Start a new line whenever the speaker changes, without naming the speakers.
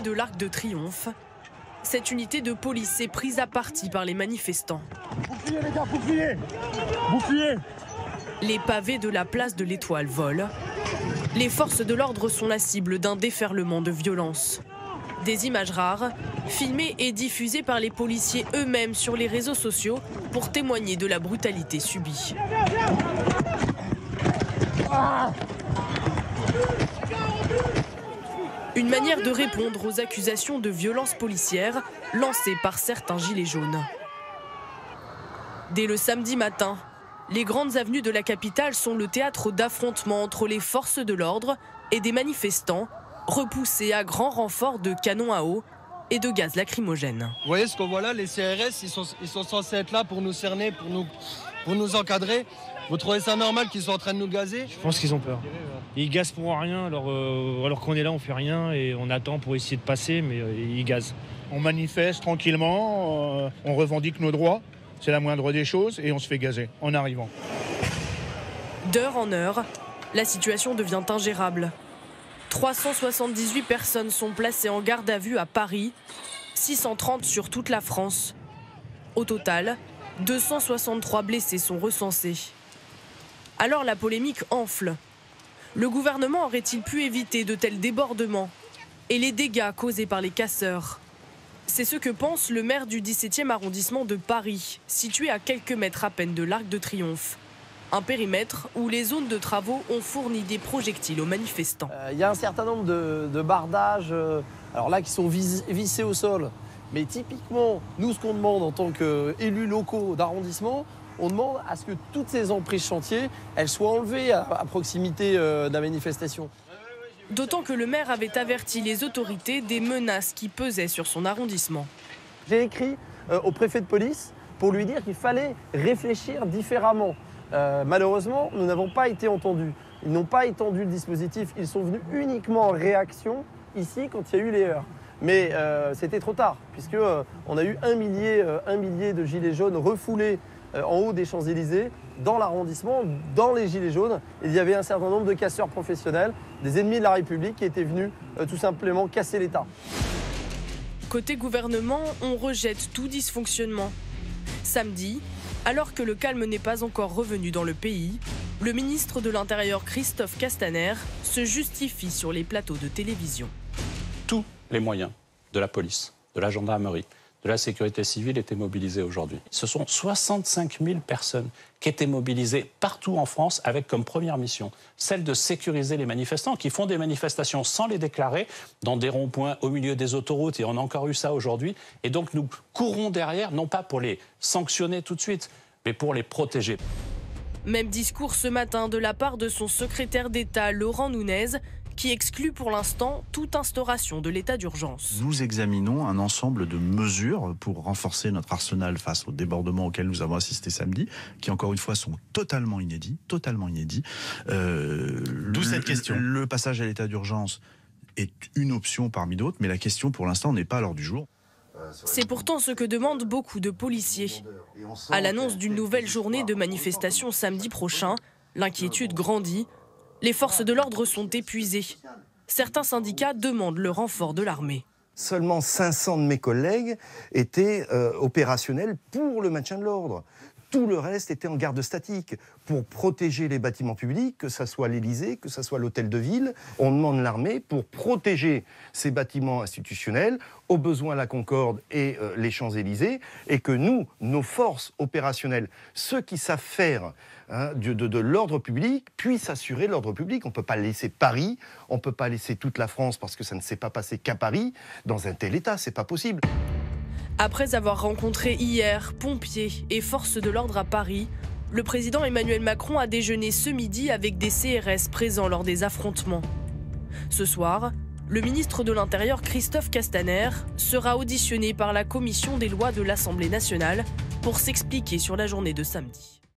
de l'Arc de Triomphe, cette unité de police est prise à partie par les manifestants.
Vous fuyez les gars, vous fuyez! Vous fuyez!
Les pavés de la place de l'Étoile volent. Les forces de l'ordre sont la cible d'un déferlement de violence. Des images rares, filmées et diffusées par les policiers eux-mêmes sur les réseaux sociaux pour témoigner de la brutalité subie. Une manière de répondre aux accusations de violence policière lancées par certains gilets jaunes. Dès le samedi matin, les grandes avenues de la capitale sont le théâtre d'affrontements entre les forces de l'ordre et des manifestants repoussés à grand renfort de canons à eau et de gaz lacrymogène.
Vous voyez ce qu'on voit là, les CRS, ils sont censés être là pour nous cerner, pour nous encadrer. Vous trouvez ça normal qu'ils soient en train de nous gazer?
Je pense qu'ils ont peur. Ils gazent pour rien, alors qu'on est là, on fait rien et on attend pour essayer de passer, mais ils gazent.
On manifeste tranquillement, on revendique nos droits, c'est la moindre des choses, et on se fait gazer en arrivant.
D'heure en heure, la situation devient ingérable. 378 personnes sont placées en garde à vue à Paris, 630 sur toute la France. Au total, 263 blessés sont recensés. Alors la polémique enfle. Le gouvernement aurait-il pu éviter de tels débordements et les dégâts causés par les casseurs? C'est ce que pense le maire du 17e arrondissement de Paris, situé à quelques mètres à peine de l'Arc de Triomphe. Un périmètre où les zones de travaux ont fourni des projectiles aux manifestants.
Il y a un certain nombre de bardages alors là, qui sont vissés au sol. Mais typiquement, nous, ce qu'on demande en tant qu'élus locaux d'arrondissement, on demande à ce que toutes ces emprises chantiers, elles soient enlevées à proximité de la manifestation.
D'autant que le maire avait averti les autorités des menaces qui pesaient sur son arrondissement.
J'ai écrit au préfet de police pour lui dire qu'il fallait réfléchir différemment. Malheureusement, nous n'avons pas été entendus. Ils n'ont pas étendu le dispositif, ils sont venus uniquement en réaction ici quand il y a eu les heurts. Mais c'était trop tard, puisqu'on a eu un millier de gilets jaunes refoulés en haut des Champs-Élysées, dans l'arrondissement, dans les gilets jaunes. Il y avait un certain nombre de casseurs professionnels, des ennemis de la République qui étaient venus tout simplement casser l'État.
Côté gouvernement, on rejette tout dysfonctionnement. Samedi, alors que le calme n'est pas encore revenu dans le pays, le ministre de l'Intérieur Christophe Castaner se justifie sur les plateaux de télévision.
Tous les moyens de la police, de la gendarmerie, de la sécurité civile étaient mobilisés aujourd'hui. Ce sont 65 000 personnes qui étaient mobilisées partout en France avec comme première mission celle de sécuriser les manifestants qui font des manifestations sans les déclarer dans des ronds-points au milieu des autoroutes, et on a encore eu ça aujourd'hui. Et donc nous courons derrière, non pas pour les sanctionner tout de suite, mais pour les protéger.
Même discours ce matin de la part de son secrétaire d'État Laurent Nunez, qui exclut pour l'instant toute instauration de l'état d'urgence.
Nous examinons un ensemble de mesures pour renforcer notre arsenal face aux débordements auxquels nous avons assisté samedi, qui encore une fois sont totalement inédits. D'où cette question. Le passage à l'état d'urgence est une option parmi d'autres, mais la question pour l'instant n'est pas à l'ordre du jour.
C'est pourtant ce que demandent beaucoup de policiers. À l'annonce d'une nouvelle journée de manifestation samedi prochain, l'inquiétude grandit. Les forces de l'ordre sont épuisées. Certains syndicats demandent le renfort de l'armée.
Seulement 500 de mes collègues étaient opérationnels pour le maintien de l'ordre. Tout le reste était en garde statique pour protéger les bâtiments publics, que ce soit l'Élysée, que ce soit l'hôtel de ville. On demande l'armée pour protéger ces bâtiments institutionnels, au besoin la Concorde et les Champs-Élysées, et que nous, nos forces opérationnelles, ceux qui savent faire de l'ordre public, puissent assurer l'ordre public. On ne peut pas laisser Paris, on ne peut pas laisser toute la France parce que ça ne s'est pas passé qu'à Paris, dans un tel état, c'est pas possible.
Après avoir rencontré hier pompiers et forces de l'ordre à Paris, le président Emmanuel Macron a déjeuné ce midi avec des CRS présents lors des affrontements. Ce soir, le ministre de l'Intérieur Christophe Castaner sera auditionné par la commission des lois de l'Assemblée nationale pour s'expliquer sur la journée de samedi.